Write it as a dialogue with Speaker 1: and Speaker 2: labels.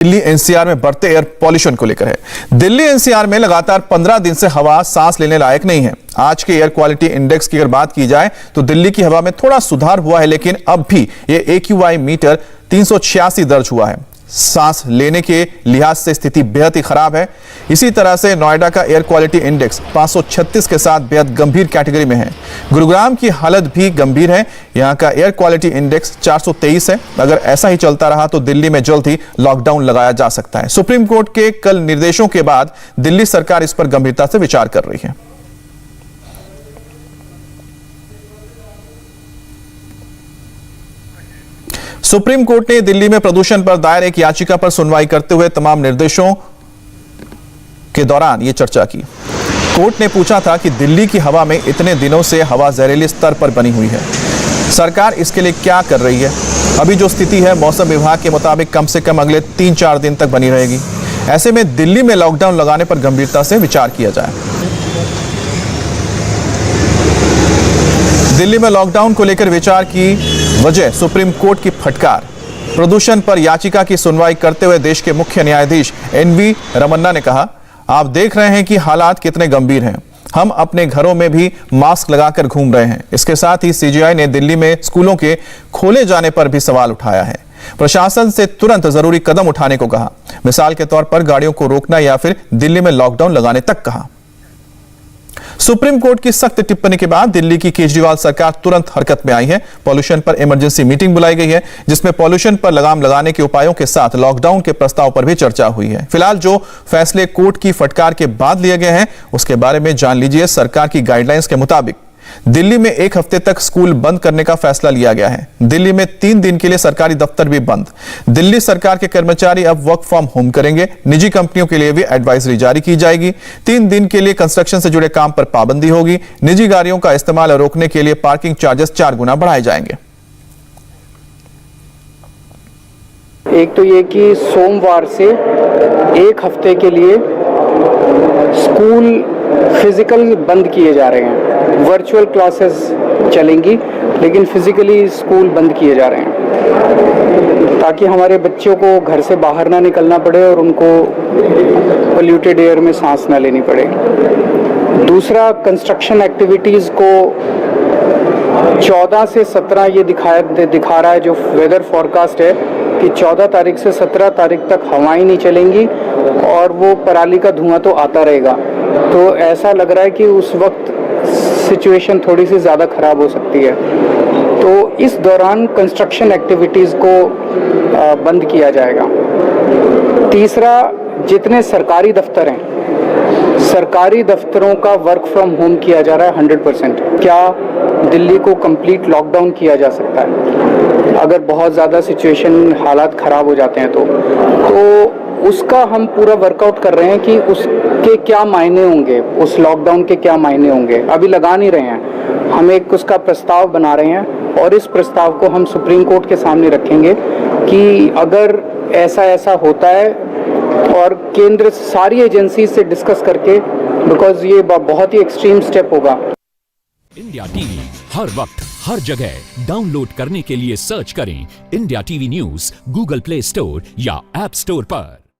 Speaker 1: Delhi NCR में बढ़ते air pollution को लेकर है। दिल्ली एनसीआर में लगातार 15 दिन से हवा सांस लेने लायक नहीं है। आज के एयर क्वालिटी इंडेक्स की अगर बात की जाए तो दिल्ली की हवा में थोड़ा सुधार हुआ है, लेकिन अब भी ये AQI मीटर 386 दर्ज हुआ है। सांस लेने के लिहाज से स्थिति बेहद ही खराब है। इसी तरह से नोएडा का एयर क्वालिटी इंडेक्स 536 के साथ बेहद गंभीर कैटेगरी में है। गुरुग्राम की हालत भी गंभीर है। यहां का एयर क्वालिटी इंडेक्स 423 है। अगर ऐसा ही चलता रहा तो दिल्ली में जल्द ही लॉकडाउन लगाया जा सकता है। सुप्रीम कोर्ट के कल निर्देशों के बाद दिल्ली सरकार इस पर गंभीरता से विचार कर रही है। सुप्रीम कोर्ट ने दिल्ली में प्रदूषण पर दायर एक याचिका पर सुनवाई करते हुए तमाम निर्देशों के दौरान यह चर्चा की। कोर्ट ने पूछा था कि दिल्ली की हवा में इतने दिनों से हवा जहरीले स्तर पर बनी हुई है, सरकार इसके लिए क्या कर रही है। अभी जो स्थिति है मौसम विभाग के मुताबिक कम से कम अगले 3-4 दिन तक बनी रहेगी। ऐसे में दिल्ली में लॉकडाउन लगाने पर गंभीरता से विचार किया जाए। दिल्ली में लॉकडाउन को लेकर विचार की वजह सुप्रीम कोर्ट की फटकार। प्रदूषण पर याचिका की सुनवाई करते हुए देश के मुख्य न्यायाधीश NV रमन्ना ने कहा, आप देख रहे हैं कि हालात कितने गंभीर हैं। हम अपने घरों में भी मास्क लगाकर घूम रहे हैं। इसके साथ ही CJI ने दिल्ली में स्कूलों के खोले जाने पर भी सवाल उठाया है। प्रशासन से तुरंत जरूरी कदम उठाने को कहा। मिसाल के तौर पर गाड़ियों को रोकना या फिर दिल्ली में लॉकडाउन लगाने तक कहा। सुप्रीम कोर्ट की सख्त टिप्पणी के बाद दिल्ली की केजरीवाल सरकार तुरंत हरकत में आई है। पॉल्यूशन पर इमरजेंसी मीटिंग बुलाई गई है, जिसमें पॉल्यूशन पर लगाम लगाने के उपायों के साथ लॉकडाउन के प्रस्ताव पर भी चर्चा हुई है। फिलहाल जो फैसले कोर्ट की फटकार के बाद लिए गए हैं उसके बारे में जान लीजिए। सरकार की गाइडलाइंस के मुताबिक दिल्ली में 1 हफ्ते तक स्कूल बंद करने का फैसला लिया गया है। दिल्ली में 3 दिन के लिए सरकारी दफ्तर भी बंद। दिल्ली सरकार के कर्मचारी अब वर्क फ्रॉम होम करेंगे। निजी कंपनियों के लिए भी एडवाइजरी जारी की जाएगी। 3 दिन के लिए कंस्ट्रक्शन से जुड़े काम पर पाबंदी होगी। निजी गाड़ियों का इस्तेमाल रोकने के लिए पार्किंग चार्जेस 4 गुना बढ़ाए जाएंगे।
Speaker 2: एक तो ये कि सोमवार से 1 हफ्ते के लिए स्कूल फिजिकल बंद किए जा रहे हैं। वर्चुअल क्लासेस चलेंगी लेकिन फिजिकली स्कूल बंद किए जा रहे हैं, ताकि हमारे बच्चों को घर से बाहर ना निकलना पड़े और उनको पोल्यूटेड एयर में सांस ना लेनी पड़े। दूसरा, कंस्ट्रक्शन एक्टिविटीज़ को 14 से 17 ये दिखा रहा है जो वेदर फॉरकास्ट है कि 14 तारीख से 17 तारीख तक हवाएं नहीं चलेंगी और वो पराली का धुआं तो आता रहेगा। तो ऐसा लग रहा है कि उस वक्त सिचुएशन थोड़ी सी ज़्यादा ख़राब हो सकती है। तो इस दौरान कंस्ट्रक्शन एक्टिविटीज़ को बंद किया जाएगा। तीसरा, जितने सरकारी दफ्तर हैं, सरकारी दफ्तरों का वर्क फ्रॉम होम किया जा रहा है 100%। क्या दिल्ली को कंप्लीट लॉकडाउन किया जा सकता है अगर बहुत ज़्यादा सिचुएशन हालात ख़राब हो जाते हैं तो उसका हम पूरा वर्कआउट कर रहे हैं कि उसके क्या मायने होंगे, उस लॉकडाउन के क्या मायने होंगे। अभी लगा नहीं रहे हैं, हम एक उसका प्रस्ताव बना रहे हैं और इस प्रस्ताव को हम सुप्रीम कोर्ट के सामने रखेंगे कि अगर ऐसा होता है और केंद्र सारी एजेंसी से डिस्कस करके, बिकॉज ये बहुत ही एक्सट्रीम स्टेप होगा।
Speaker 3: इंडिया टीवी हर वक्त हर जगह डाउनलोड करने के लिए सर्च करें India TV news Google play store या ऐप स्टोर पर।